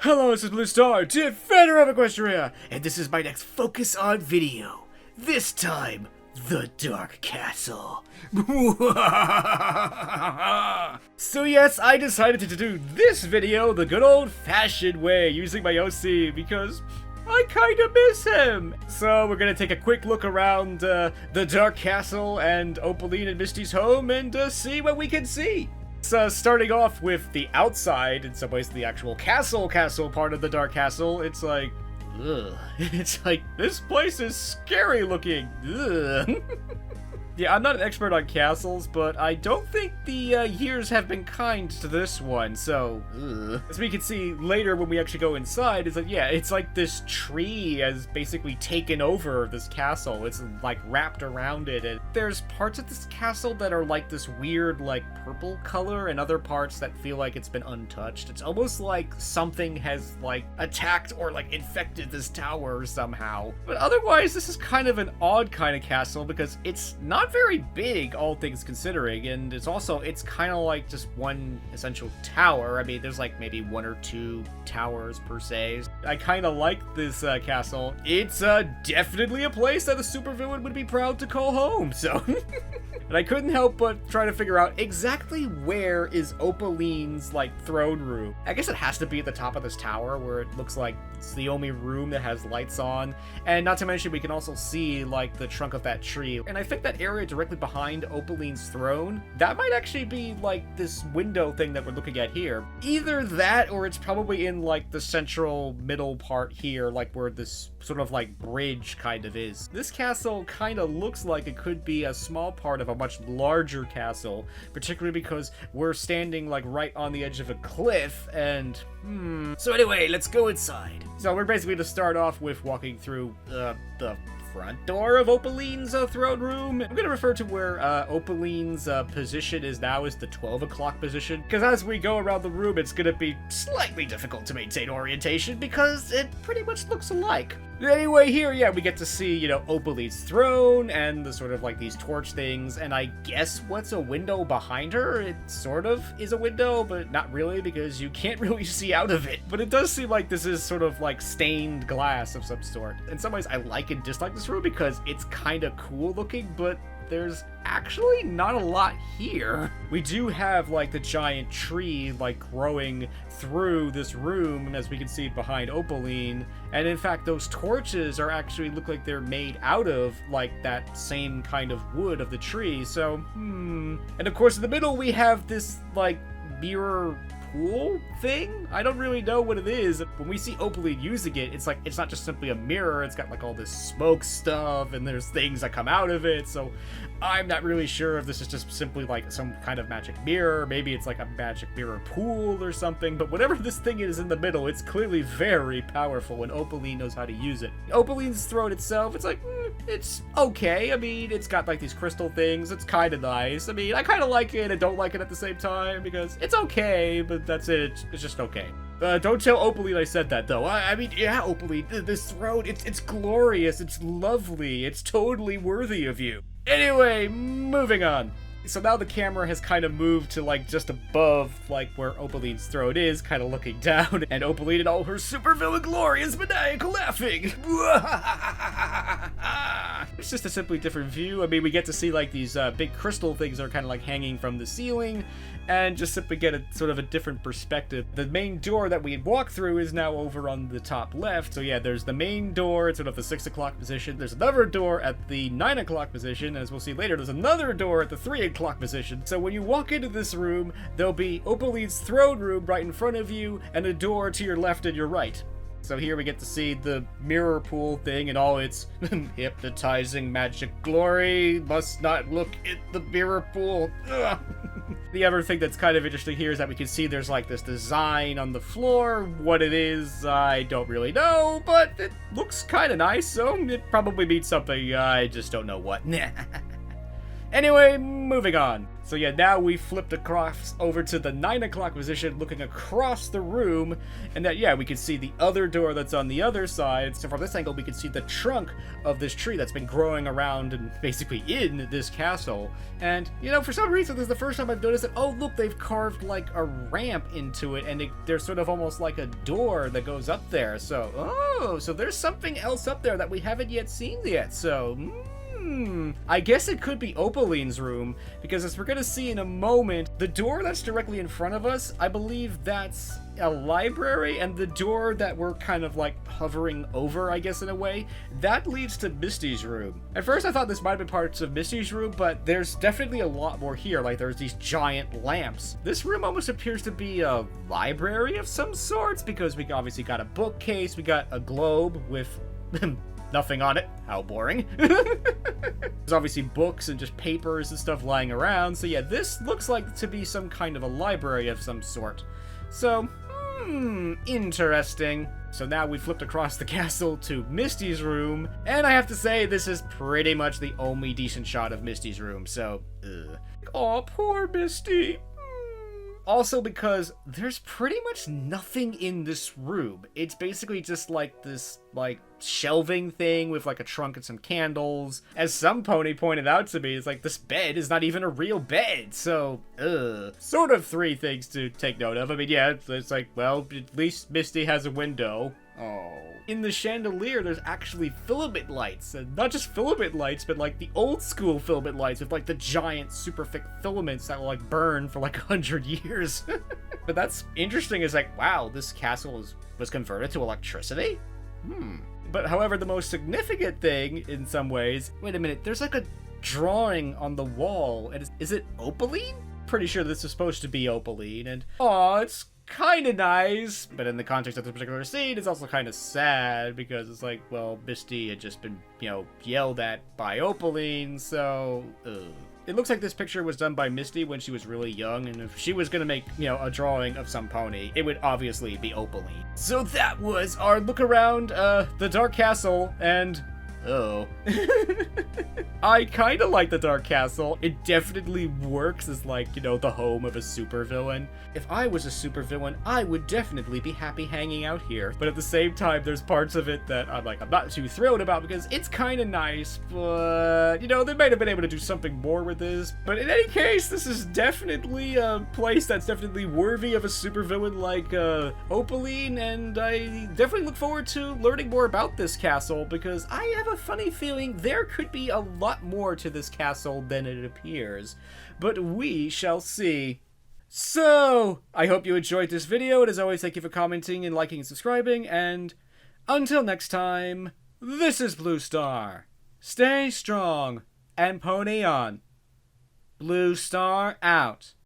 Hello, this is Blue Star, Defender of Equestria, and this is my next Focus On video. This time, the Dark Castle. So yes, I decided to do this video the good old-fashioned way, using my OC, because I kinda miss him. So we're gonna take a quick look around the Dark Castle and Opaline and Misty's home and see what we can see. So starting off with the outside, in some ways the actual castle part of the Dark Castle, it's like, ugh. It's like, this place is scary looking. Ugh. Yeah, I'm not an expert on castles, but I don't think the years have been kind to this one, so ugh. As we can see later when we actually go inside, it's like, yeah, it's like this tree has basically taken over this castle. It's like wrapped around it, and there's parts of this castle that are like this weird like purple color, and other parts that feel like it's been untouched. It's almost like something has like attacked or like infected this tower somehow. But otherwise, this is kind of an odd kind of castle because it's not very big, all things considering, and it's kind of like just one essential tower. I mean, there's like maybe one or two towers per se. I kind of like this castle. It's definitely a place that a supervillain would be proud to call home, so and I couldn't help but try to figure out exactly where is Opaline's like throne room. I guess it has to be at the top of this tower where it looks like it's the only room that has lights on, and not to mention we can also see like the trunk of that tree, and I think that area directly behind Opaline's throne, that might actually be like this window thing that we're looking at here. Either that, or it's probably in like the central middle part here, like where this sort of like bridge kind of is. This castle kind of looks like it could be a small part of a much larger castle, particularly because we're standing like right on the edge of a cliff, and so anyway, let's go inside. So we're basically to start off with walking through the front door of Opaline's throne room. I'm going to refer to where Opaline's position is now as the 12 o'clock position, because as we go around the room, it's going to be slightly difficult to maintain orientation because it pretty much looks alike. Anyway, here, yeah, we get to see, you know, Opaline's throne and the sort of like these torch things, and I guess what's a window behind her? It sort of is a window, but not really because you can't really see out of it. But it does seem like this is sort of like stained glass of some sort. In some ways, I like and dislike this room because it's kind of cool looking, but there's actually not a lot here. We do have like the giant tree like growing through this room, as we can see behind Opaline, and in fact those torches are actually look like they're made out of like that same kind of wood of the tree. So and of course in the middle we have this like mirror pool thing. I don't really know what it is. When we see Opaline using it, it's like it's not just simply a mirror, it's got like all this smoke stuff and there's things that come out of it, so I'm not really sure if this is just simply like some kind of magic mirror. Maybe it's like a magic mirror pool or something, but whatever this thing is in the middle, it's clearly very powerful and Opaline knows how to use it. Opaline's throne itself, it's like, it's okay. I mean, it's got like these crystal things, it's kind of nice. I mean, I kind of like it and don't like it at the same time because it's okay, but that's it. It's just okay. Don't tell Opaline I said that, though. I mean, yeah, Opaline, this throne, it's glorious, it's lovely, it's totally worthy of you. Anyway, moving on. So now the camera has kind of moved to like just above like where Opaline's throne is, kind of looking down, and Opaline in all her supervillain glory is maniacal laughing. It's just a simply different view. I mean, we get to see like these big crystal things that are kind of like hanging from the ceiling, and just simply get a sort of a different perspective. The main door that we had walked through is now over on the top left. So yeah, there's the main door, it's sort of the 6 o'clock position. There's another door at the 9 o'clock position. As we'll see later, there's another door at the 3 o'clock position. So when you walk into this room, there'll be Opaline's throne room right in front of you, and a door to your left and your right. So here we get to see the mirror pool thing and all its hypnotizing magic glory. Must not look at the mirror pool. Ugh. The other thing that's kind of interesting here is that we can see there's like this design on the floor. What it is, I don't really know, but it looks kind of nice, so it probably means something. I just don't know what. Anyway, moving on. So yeah, now we flipped across over to the 9 o'clock position, looking across the room, and that, yeah, we can see the other door that's on the other side. So from this angle, we can see the trunk of this tree that's been growing around and basically in this castle. And, you know, for some reason, this is the first time I've noticed that, oh, look, they've carved, like, a ramp into it, and there's sort of almost like a door that goes up there. So, oh, so there's something else up there that we haven't yet seen yet, so, I guess it could be Opaline's room, because as we're gonna see in a moment, the door that's directly in front of us, I believe that's a library, and the door that we're kind of like hovering over, I guess in a way, that leads to Misty's room. At first I thought this might have been parts of Misty's room, but there's definitely a lot more here, like there's these giant lamps. This room almost appears to be a library of some sorts, because we obviously got a bookcase, we got a globe with nothing on it. How boring. There's obviously books and just papers and stuff lying around. So yeah, this looks like to be some kind of a library of some sort. So, interesting. So now we flipped across the castle to Misty's room, and I have to say, this is pretty much the only decent shot of Misty's room, so, Aw, poor Misty. Also because there's pretty much nothing in this room. It's basically just like this, like, shelving thing with like a trunk and some candles. As some pony pointed out to me, it's like this bed is not even a real bed. So, sort of 3 things to take note of. I mean, yeah, it's like, well, at least Misty has a window. Oh. In the chandelier, there's actually filament lights. And not just filament lights, but like the old school filament lights with like the giant super thick filaments that will like burn for like 100 years. But that's interesting, is like, wow, this castle was converted to electricity? But however, the most significant thing in some ways, wait a minute, there's like a drawing on the wall. And is it Opaline? Pretty sure this is supposed to be Opaline, and aw, it's kind of nice, but in the context of this particular scene, it's also kind of sad, because it's like, well, Misty had just been, you know, yelled at by Opaline, so, It looks like this picture was done by Misty when she was really young, and if she was gonna make, you know, a drawing of some pony, it would obviously be Opaline. So that was our look around, the Dark Castle, and oh. I kinda like the Dark Castle. It definitely works as, like, you know, the home of a supervillain. If I was a supervillain, I would definitely be happy hanging out here. But at the same time, there's parts of it that I'm not too thrilled about, because it's kinda nice, but, you know, they might have been able to do something more with this. But in any case, this is definitely a place that's definitely worthy of a supervillain like, Opaline, and I definitely look forward to learning more about this castle, because I have a funny feeling there could be a lot more to this castle than it appears, but we shall see. So, I hope you enjoyed this video, and as always, thank you for commenting and liking and subscribing, and until next time, this is Blue Star. Stay strong and pony on. Blue Star out.